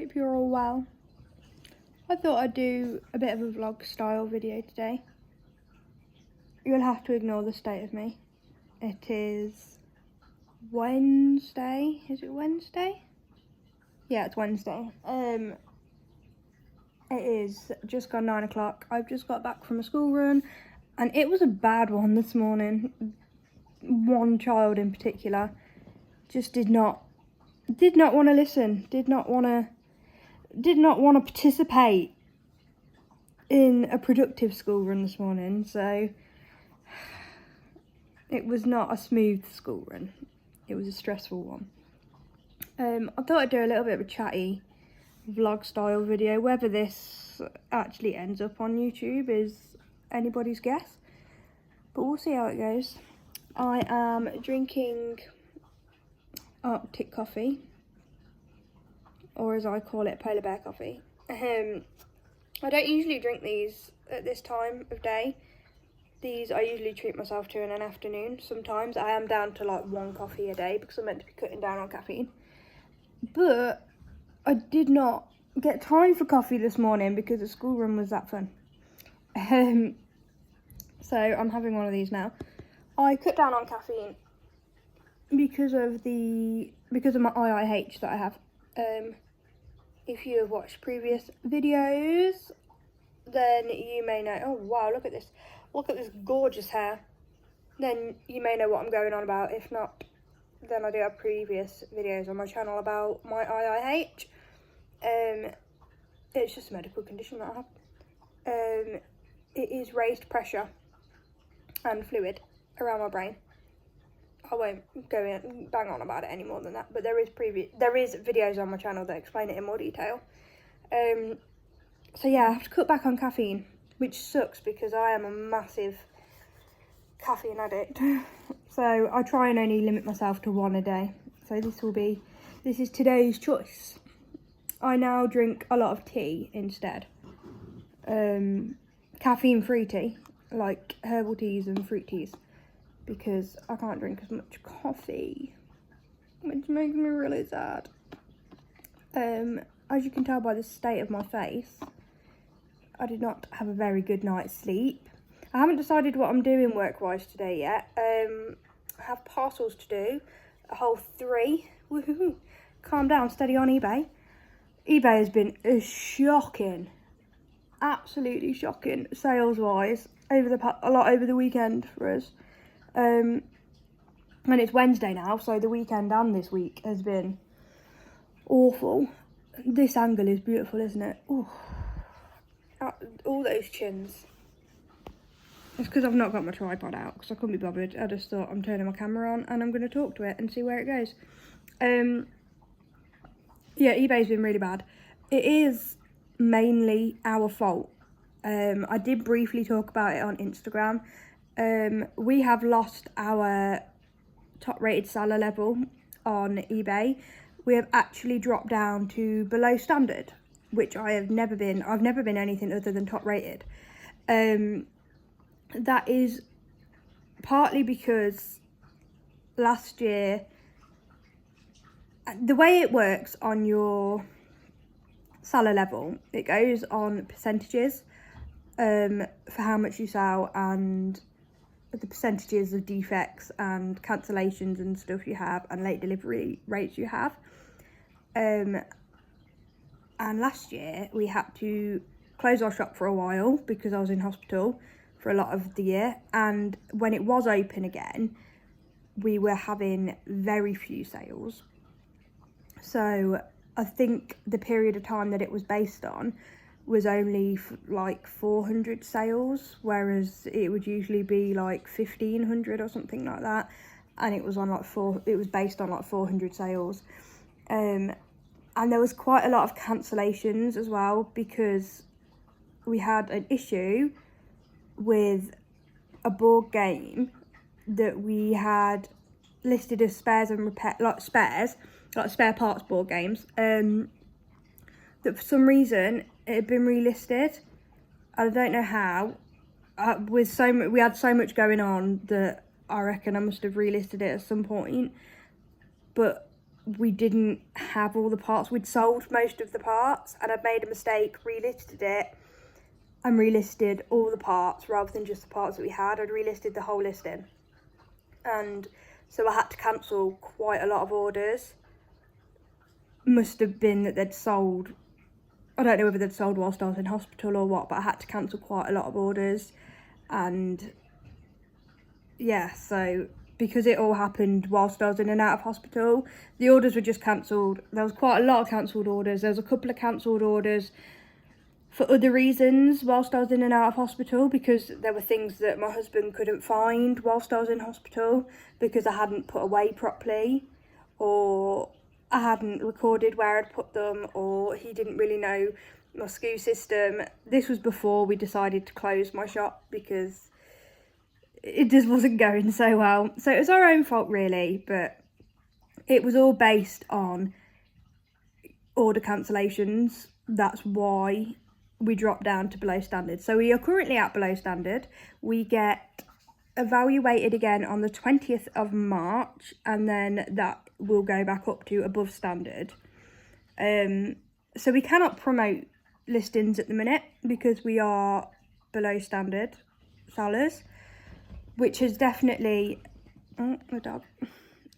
hope you're all well. I thought I'd do a bit of a vlog style video today. You'll have to ignore the state of me. It is Wednesday. Is it Wednesday? Yeah, it's Wednesday. It is just gone 9 o'clock. I've just got back from a school run and it was a bad one this morning. One child in particular just did not want to listen, did not want to participate in a productive school run this morning. So it was not a smooth school run. It was a stressful one. I thought I'd do a little bit of a chatty vlog style video. Whether this actually ends up on YouTube is anybody's guess, but we'll see how it goes. I am drinking Arctic coffee, or as I call it, polar bear coffee. I don't usually drink these at this time of day. These I usually treat myself to in an afternoon. Sometimes I am down to like 1 coffee a day because I'm meant to be cutting down on caffeine. But I did not get time for coffee this morning because the school run was that fun. So I'm having one of these now. I cut down on caffeine because of my IIH that I have. If you have watched previous videos, then you may know. Oh wow, look at this gorgeous hair. Then you may know what I'm going on about. If not, then I do have previous videos on my channel about my IIH. It's just a medical condition that I have. It is raised pressure and fluid around my brain. I won't go in bang on about it any more than that, but there is videos on my channel that explain it in more detail. So yeah, I have to cut back on caffeine, which sucks because I am a massive caffeine addict. So I try and only limit myself to 1 a day. So this is today's choice. I now drink a lot of tea instead. Caffeine-free tea, like herbal teas and fruit teas, because I can't drink as much coffee, which makes me really sad. As you can tell by the state of my face, I did not have a very good night's sleep. I haven't decided what I'm doing work-wise today yet. I have parcels to do, a whole 3. Woohoo! Calm down, steady on eBay. eBay has been shocking, absolutely shocking, sales-wise, over the weekend for us. And it's Wednesday now, so the weekend and this week has been awful. This angle is beautiful, isn't it? Ooh. All those chins. It's because I've not got my tripod out because I couldn't be bothered. I just thought I'm turning my camera on and I'm going to talk to it and see where it goes. Yeah, eBay's been really bad. It is mainly our fault. I did briefly talk about it on Instagram. We have lost our top rated seller level on eBay. We have actually dropped down to below standard, which I've never been anything other than top rated. That is partly because last year, the way it works on your seller level, it goes on percentages for how much you sell and the percentages of defects and cancellations and stuff you have and late delivery rates you have. And last year we had to close our shop for a while because I was in hospital for a lot of the year, and when it was open again we were having very few sales. So I think the period of time that it was based on was only like 400 sales, whereas it would usually be like 1,500 or something like that, and it was on like it was based on like 400 sales. And there was quite a lot of cancellations as well because we had an issue with a board game that we had listed as spares and repair, like spare parts board games, that for some reason it had been relisted. I don't know how. We had so much going on that I reckon I must have relisted it at some point. But we didn't have all the parts. We'd sold most of the parts, and I'd made a mistake, relisted it, and relisted all the parts rather than just the parts that we had. I'd relisted the whole listing, and so I had to cancel quite a lot of orders. Must have been that they'd sold, I don't know whether they'd sold whilst I was in hospital or what, but I had to cancel quite a lot of orders. And yeah, so because it all happened whilst I was in and out of hospital, the orders were just cancelled. There was quite a lot of cancelled orders. There was a couple of cancelled orders for other reasons whilst I was in and out of hospital, because there were things that my husband couldn't find whilst I was in hospital because I hadn't put away properly, or I hadn't recorded where I'd put them, or he didn't really know my SKU system. This was before we decided to close my shop because it just wasn't going so well. So it was our own fault really, but it was all based on order cancellations. That's why we dropped down to below standard. So we are currently at below standard. We get evaluated again on the 20th of March, and then that will go back up to above standard. So we cannot promote listings at the minute because we are below standard sellers, which is definitely, oh, the dog,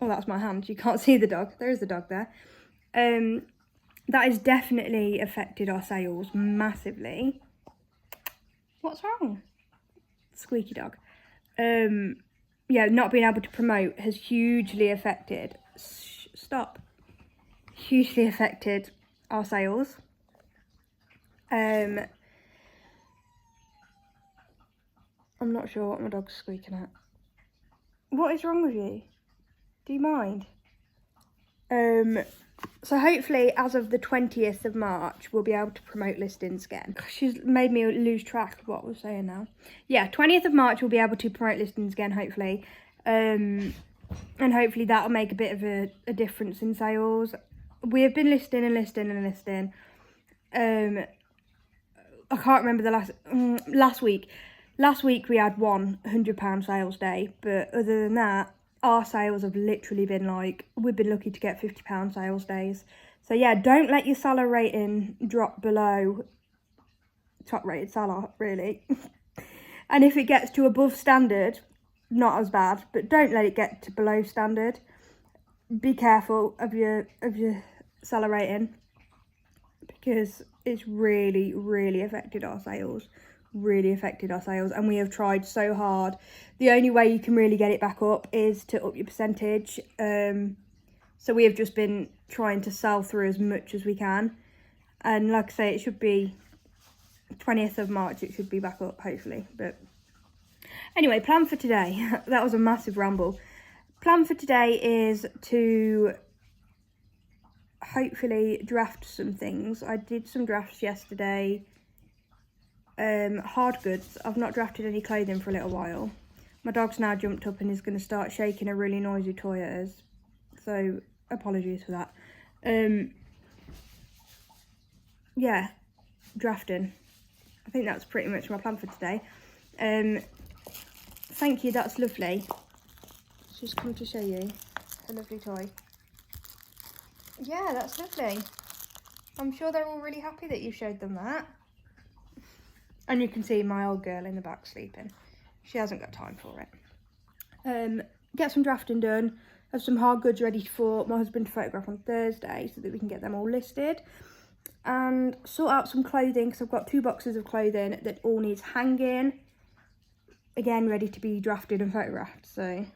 oh, that's my hand, you can't see the dog, there is the dog there. That has definitely affected our sales massively. What's wrong? Squeaky dog. Yeah, not being able to promote has hugely affected, hugely affected our sales. I'm not sure what my dog's squeaking at. What is wrong with you? Do you mind? So hopefully as of the 20th of March, we'll be able to promote listings again. She's made me lose track of what I was saying now. Yeah, 20th of March, we'll be able to promote listings again, hopefully. And hopefully that'll make a bit of a difference in sales. We have been listing and listing and listing. I can't remember the last week. Last week we had one £100 sales day, but other than that, our sales have literally been like, we've been lucky to get £50 sales days. So yeah, don't let your seller rating drop below top rated seller, really. And if it gets to above standard, not as bad, but don't let it get to below standard. Be careful of your seller rating, because it's really, really affected our sales. And we have tried so hard. The only way you can really get it back up is to up your percentage. So we have just been trying to sell through as much as we can, and like I say, it should be 20th of March, it should be back up hopefully. But anyway, plan for today, that was a massive ramble. Plan for today is to hopefully draft some things. I did some drafts yesterday. Hard goods. I've not drafted any clothing for a little while. My dog's now jumped up and is going to start shaking a really noisy toy at us, so apologies for that. Yeah, drafting. I think that's pretty much my plan for today. Thank you, that's lovely. Just come to show you a lovely toy. Yeah, that's lovely. I'm sure they're all really happy that you showed them that. And you can see my old girl in the back sleeping. She hasn't got time for it. Get some drafting done. Have some hard goods ready for my husband to photograph on Thursday so that we can get them all listed. And sort out some clothing, because I've got 2 boxes of clothing that all needs hanging. Again, ready to be drafted and photographed. So,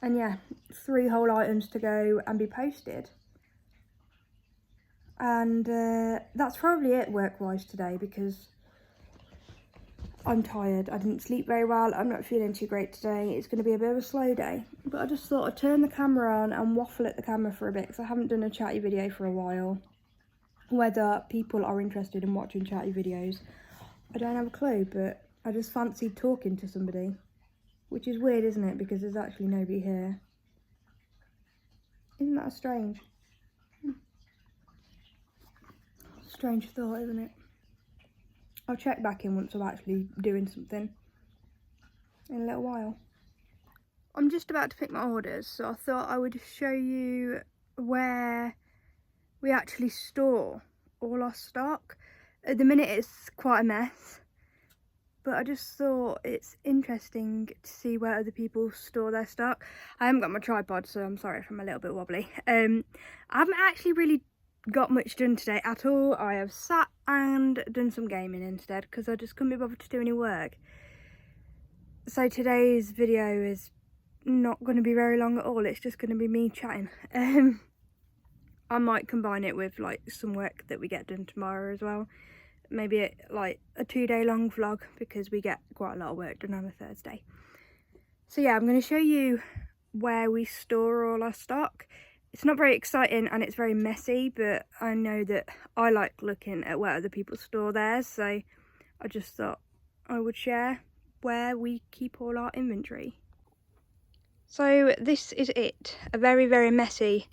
and yeah, 3 whole items to go and be posted. And that's probably it work-wise today, because I'm tired. I didn't sleep very well. I'm not feeling too great today. It's going to be a bit of a slow day. But I just thought I'd turn the camera on and waffle at the camera for a bit, because I haven't done a chatty video for a while. Whether people are interested in watching chatty videos, I don't have a clue, but I just fancied talking to somebody. Which is weird, isn't it? Because there's actually nobody here. Isn't that strange? Strange thought, isn't it? I'll check back in once I'm actually doing something in a little while. I'm just about to pick my orders, so I thought I would show you where we actually store all our stock. At the minute it's quite a mess, but I just thought it's interesting to see where other people store their stock. I haven't got my tripod, so I'm sorry if I'm a little bit wobbly. I haven't actually really got much done today at all. I have sat and done some gaming instead because I just couldn't be bothered to do any work. So today's video is not going to be very long at all. It's just going to be me chatting. I might combine it with like some work that we get done tomorrow as well. Maybe like a 2-day long vlog because we get quite a lot of work done on a Thursday. So yeah, I'm going to show you where we store all our stock. It's not very exciting and it's very messy, but I know that I like looking at where other people store theirs, so I just thought I would share where we keep all our inventory. So this is it, a very, very messy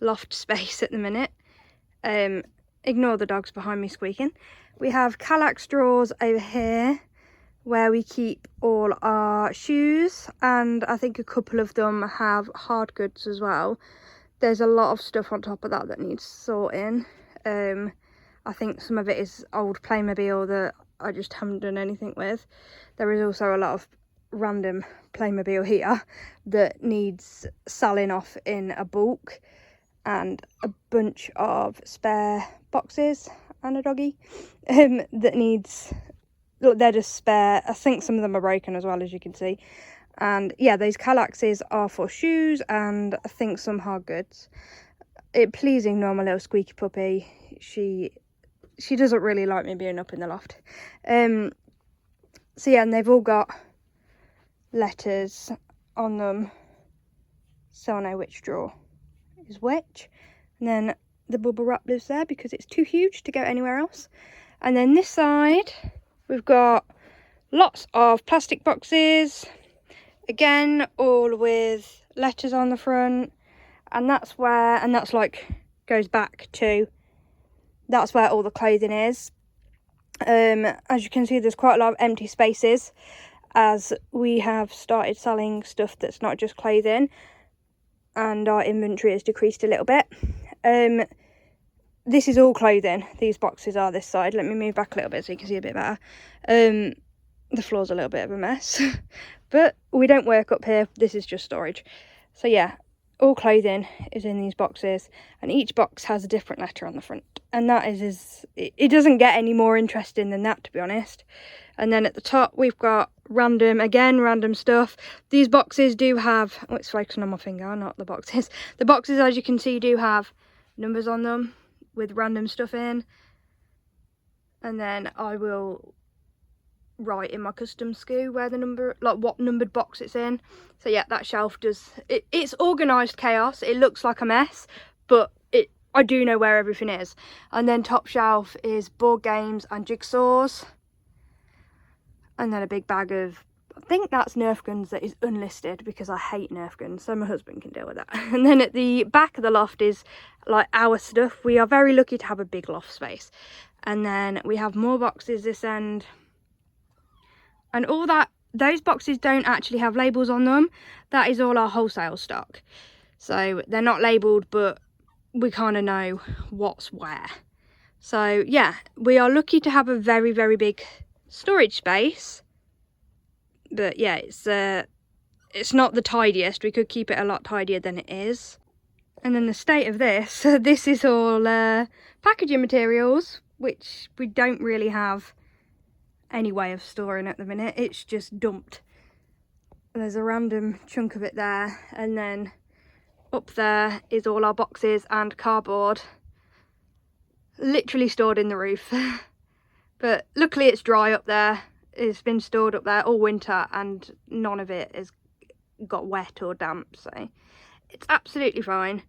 loft space at the minute. Ignore the dogs behind me squeaking. We have Kallax drawers over here where we keep all our shoes, and I think a couple of them have hard goods as well. There's a lot of stuff on top of that that needs sorting. I think some of it is old Playmobil that I just haven't done anything with. There is also a lot of random Playmobil here that needs selling off in a bulk, and a bunch of spare boxes and a doggy that needs, look, they're just spare. I think some of them are broken as well, as you can see. And yeah, those Kallaxes are for shoes and I think some hard goods. Please ignore my little squeaky puppy. She doesn't really like me being up in the loft. So yeah, and they've all got letters on them, so I know which drawer is which. And then the bubble wrap lives there because it's too huge to go anywhere else. And then this side we've got lots of plastic boxes, again all with letters on the front, and that's where, and that's like goes back to, that's where all the clothing is. As you can see, there's quite a lot of empty spaces as we have started selling stuff that's not just clothing, and our inventory has decreased a little bit. This is all clothing. These boxes are this side. Let me move back a little bit so you can see a bit better. The floor's a little bit of a mess, but we don't work up here. This is just storage. So yeah, all clothing is in these boxes, and each box has a different letter on the front, and that is it doesn't get any more interesting than that, to be honest. And then at the top we've got random stuff. These boxes do have, oh, it's focusing on my finger, not the boxes. The boxes, as you can see, do have numbers on them with random stuff in, and then I will write in my custom SKU where the number, like what numbered box it's in. So yeah, that shelf does, it's organised chaos. It looks like a mess, but I do know where everything is. And then top shelf is board games and jigsaws, and then a big bag of, I think that's Nerf guns that is unlisted because I hate Nerf guns, so my husband can deal with that. And then at the back of the loft is like our stuff. We are very lucky to have a big loft space. And then we have more boxes this end, and all that, those boxes don't actually have labels on them. That is all our wholesale stock, so they're not labelled, but we kind of know what's where. So yeah, we are lucky to have a very, very big storage space, but yeah, it's not the tidiest. We could keep it a lot tidier than it is. And then the state of this, this is all packaging materials, which we don't really have any way of storing at the minute. It's just dumped. There's a random chunk of it there, and then up there is all our boxes and cardboard, literally stored in the roof. But luckily it's dry up there. It's been stored up there all winter and none of it has got wet or damp, so it's absolutely fine.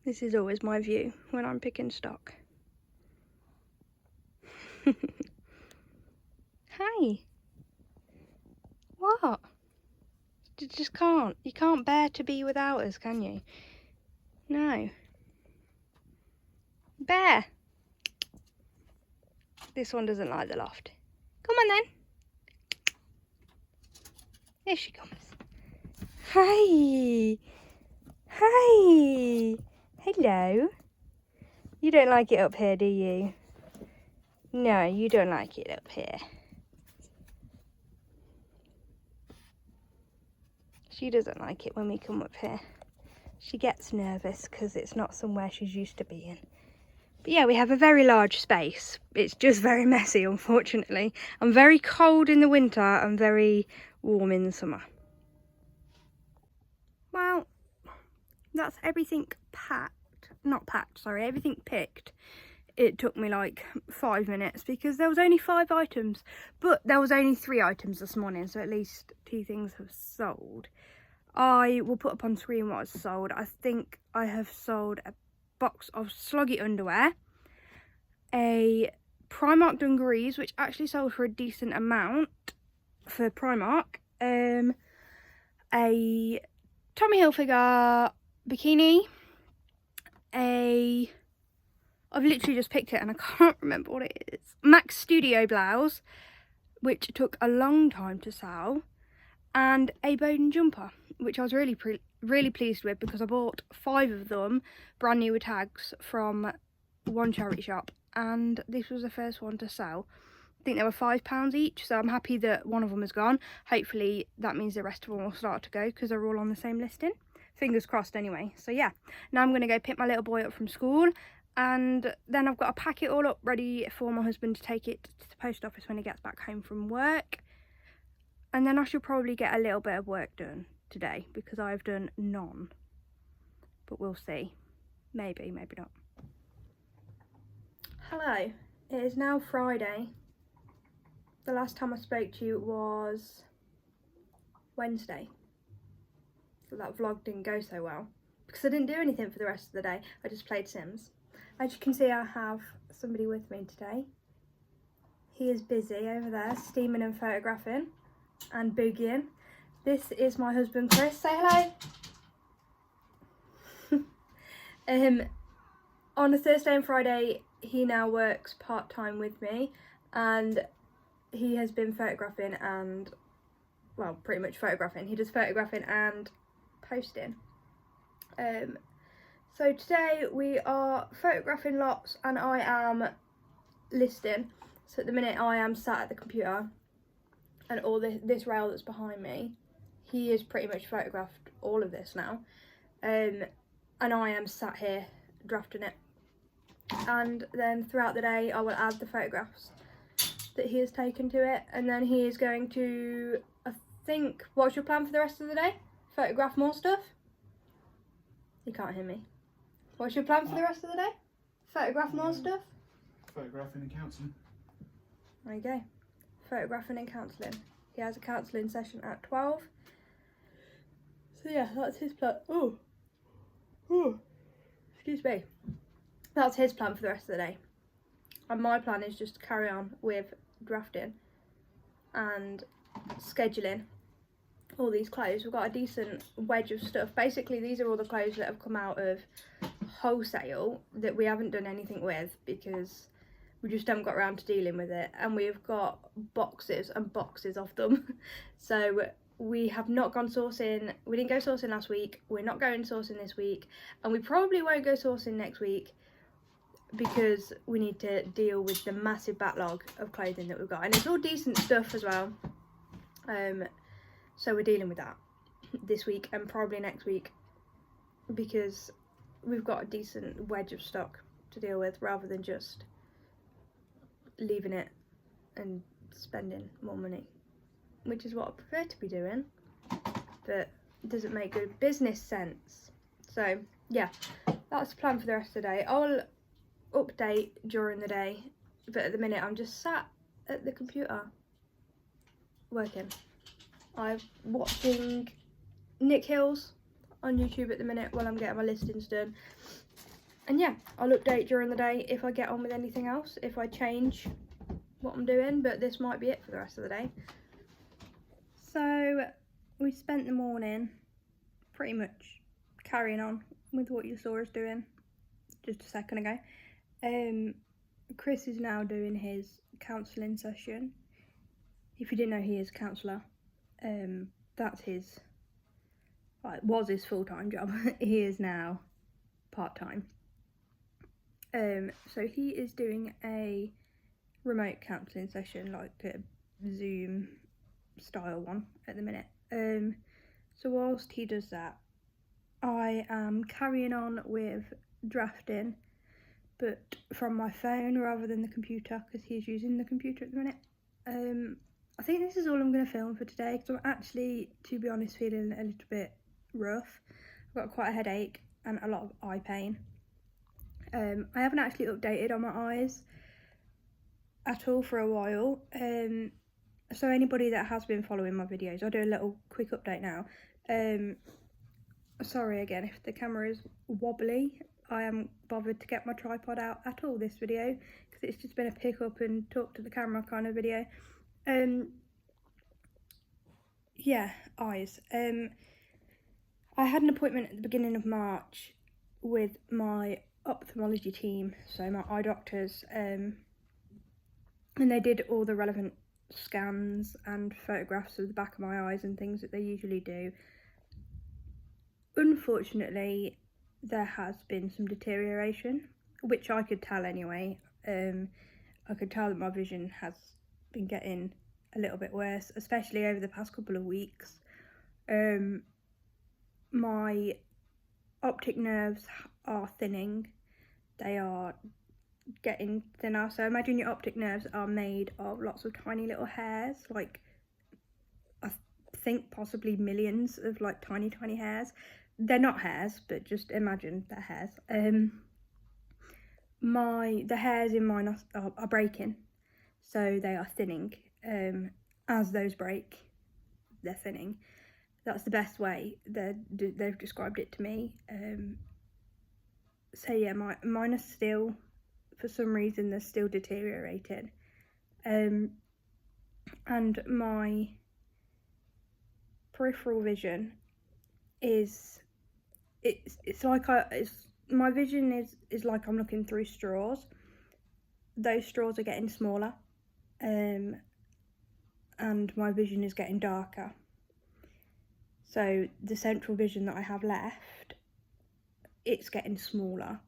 This is always my view when I'm picking stock. Hi. What? You just can't. You can't bear to be without us, can you? No. Bear. This one doesn't like the loft. Come on then. Here she comes. Hi. Hi. Hello. You don't like it up here, do you? No, you don't like it up here. She doesn't like it when we come up here. She gets nervous because it's not somewhere she's used to being. But yeah, we have a very large space. It's just very messy, unfortunately. I'm very cold in the winter and very warm in the summer. Well, that's everything packed. Not packed, sorry, everything picked. It took me like 5 minutes because there was only 5 items. But there was only 3 items this morning, so at least 2 things have sold. I will put up on screen what I've sold. I think I have sold a box of sloggy underwear, a Primark dungarees, which actually sold for a decent amount for Primark, a Tommy Hilfiger bikini, I've literally just picked it and I can't remember what it is, Max Studio blouse, which took a long time to sell, and a Bowden jumper, which I was really pleased with because I bought 5 of them brand new with tags from one charity shop, and this was the first one to sell. I think they were £5 each, so I'm happy that one of them is gone. Hopefully that means the rest of them will start to go because they're all on the same listing. Fingers crossed anyway. So yeah, now I'm going to go pick my little boy up from school, and then I've got to pack it all up ready for my husband to take it to the post office when he gets back home from work. And then I should probably get a little bit of work done today because I've done none. But we'll see. Maybe, maybe not. Hello, it is now Friday. The last time I spoke to you was Wednesday. So that vlog didn't go so well because I didn't do anything for the rest of the day. I just played Sims. As you can see, I have somebody with me today. He is busy over there steaming and photographing and boogieing. This is my husband Chris. Say hello. On a Thursday and Friday he now works part-time with me, and he has been photographing and, well, pretty much photographing. He does photographing and posting. So today we are photographing lots and I am listing. So at the minute I am sat at the computer, and all this rail that's behind me, he has pretty much photographed all of this now, and I am sat here drafting it. And then throughout the day I will add the photographs that he has taken to it, and then he is going to, I think, what's your plan for the rest of the day? Photograph more stuff? You can't hear me. What's your plan for the rest of the day? Photograph more stuff? Photographing and counselling. There you go. Photographing and counselling. He has a counselling session at 12. So yeah, that's his plan. Oh, excuse me. That's his plan for the rest of the day. And my plan is just to carry on with drafting and scheduling all these clothes. We've got a decent wedge of stuff. Basically, these are all the clothes that have come out of wholesale that we haven't done anything with because we just haven't got around to dealing with it, and we've got boxes and boxes of them. So we have not gone sourcing. We didn't go sourcing last week, we're not going sourcing this week, and we probably won't go sourcing next week because we need to deal with the massive backlog of clothing that we've got, and it's all decent stuff as well. So we're dealing with that this week and probably next week because we've got a decent wedge of stock to deal with, rather than just leaving it and spending more money, which is what I prefer to be doing, but it doesn't make good business sense. So yeah, that's the plan for the rest of the day. I'll update during the day, but at the minute I'm just sat at the computer working. I'm watching Nick Hills on YouTube at the minute while I'm getting my listings done. And yeah, I'll update during the day if I get on with anything else, if I change what I'm doing, but this might be it for the rest of the day. So we spent the morning pretty much carrying on with what you saw us doing just a second ago. Chris is now doing his counselling session. If you didn't know, he is a counsellor. that's his, like, was his full-time job. He is now part-time. So he is doing a remote counselling session, like a Zoom style one at the minute. So whilst he does that, I am carrying on with drafting, but from my phone rather than the computer, because he's using the computer at the minute. I think this is all I'm going to film for today, because I'm actually, to be honest, feeling a little bit rough. I've got quite a headache and a lot of eye pain. I haven't actually updated on my eyes at all for a while. So anybody that has been following my videos, I'll do a little quick update now. Sorry again if the camera is wobbly. I haven't bothered to get my tripod out at all this video, because it's just been a pick up and talk to the camera kind of video. Yeah, eyes. I had an appointment at the beginning of March with my ophthalmology team, so my eye doctors, and they did all the relevant scans and photographs of the back of my eyes and things that they usually do. Unfortunately, there has been some deterioration, which I could tell anyway. I could tell that my vision has been getting a little bit worse, especially over the past couple of weeks. My optic nerves are thinning. They are getting thinner. So imagine your optic nerves are made of lots of tiny little hairs, like I think possibly millions of like tiny hairs. They're not hairs, but just imagine they're hairs. The hairs in mine are breaking, so they are thinning. As those break, they're thinning. That's the best way they've described it to me. So yeah, mine are still, for some reason, they're still deteriorating. And my peripheral vision is, it's like my vision is like I'm looking through straws. Those straws are getting smaller, and my vision is getting darker. So the central vision that I have left, it's getting smaller.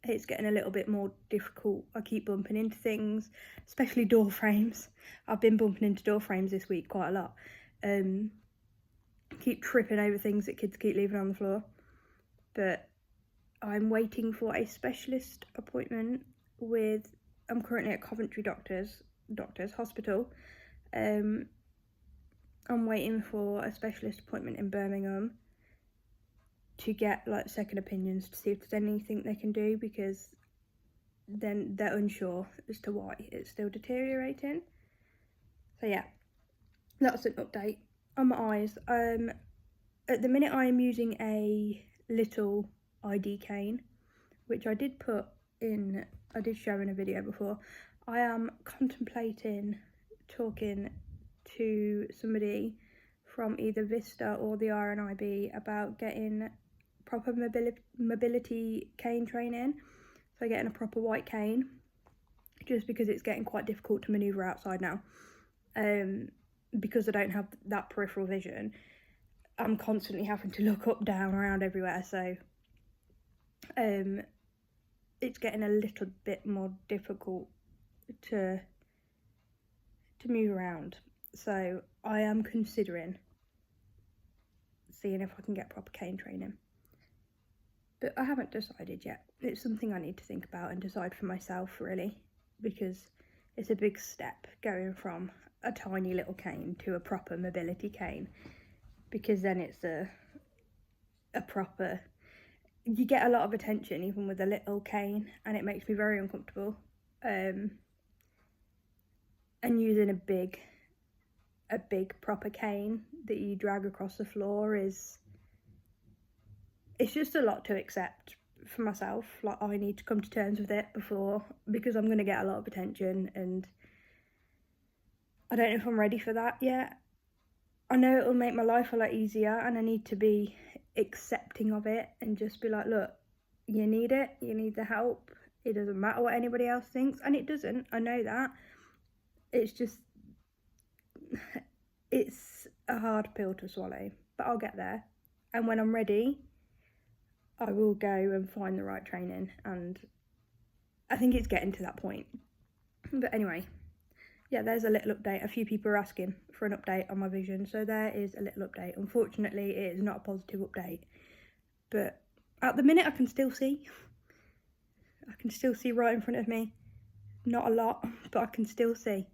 It's getting a little bit more difficult. I keep bumping into things, especially door frames. I've been bumping into door frames this week quite a lot. Keep tripping over things that kids keep leaving on the floor. But I'm waiting for a specialist appointment with, I'm currently at Coventry Doctors Hospital. I'm waiting for a specialist appointment in Birmingham to get like second opinions to see if there's anything they can do, because then they're unsure as to why it's still deteriorating. So yeah, that's an update on my eyes. At the minute I am using a little ID cane, which I did show in a video before. I am contemplating talking to somebody from either Vista or the RNIB about getting proper mobility cane training, so getting a proper white cane, just because it's getting quite difficult to manoeuvre outside now. Because I don't have that peripheral vision, I'm constantly having to look up, down, around, everywhere, so it's getting a little bit more difficult to move around. So I am considering seeing if I can get proper cane training, but I haven't decided yet. It's something I need to think about and decide for myself, really, because it's a big step going from a tiny little cane to a proper mobility cane, because then it's a proper, you get a lot of attention even with a little cane, and it makes me very uncomfortable. And using a big proper cane that you drag across the floor it's just a lot to accept for myself. Like, I need to come to terms with it because I'm going to get a lot of attention, and I don't know if I'm ready for that yet. I know it'll make my life a lot easier, and I need to be accepting of it and just be like, look, you need it, you need the help. It doesn't matter what anybody else thinks, and it doesn't. I know that. It's just, it's a hard pill to swallow, but I'll get there. And when I'm ready, I will go and find the right training, and I think it's getting to that point. But anyway, yeah, there's a little update. A few people are asking for an update on my vision, so there is a little update. Unfortunately, it is not a positive update, but at the minute I can still see. I can still see right in front of me. Not a lot, but I can still see.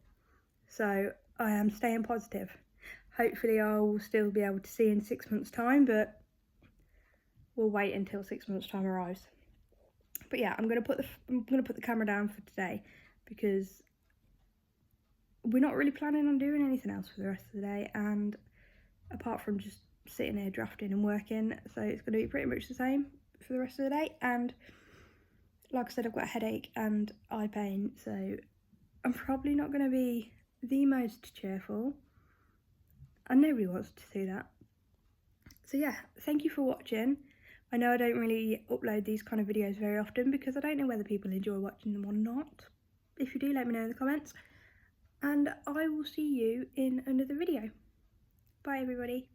So I am staying positive. Hopefully I will still be able to see in 6 months' time, but we'll wait until 6 months' time arrives. But yeah, I'm gonna put the camera down for today because we're not really planning on doing anything else for the rest of the day, and apart from just sitting here drafting and working, so it's going to be pretty much the same for the rest of the day. And like I said, I've got a headache and eye pain, so I'm probably not going to be the most cheerful, and nobody wants to see that. So yeah, thank you for watching. I know I don't really upload these kind of videos very often because I don't know whether people enjoy watching them or not. If you do, let me know in the comments. And I will see you in another video. Bye everybody.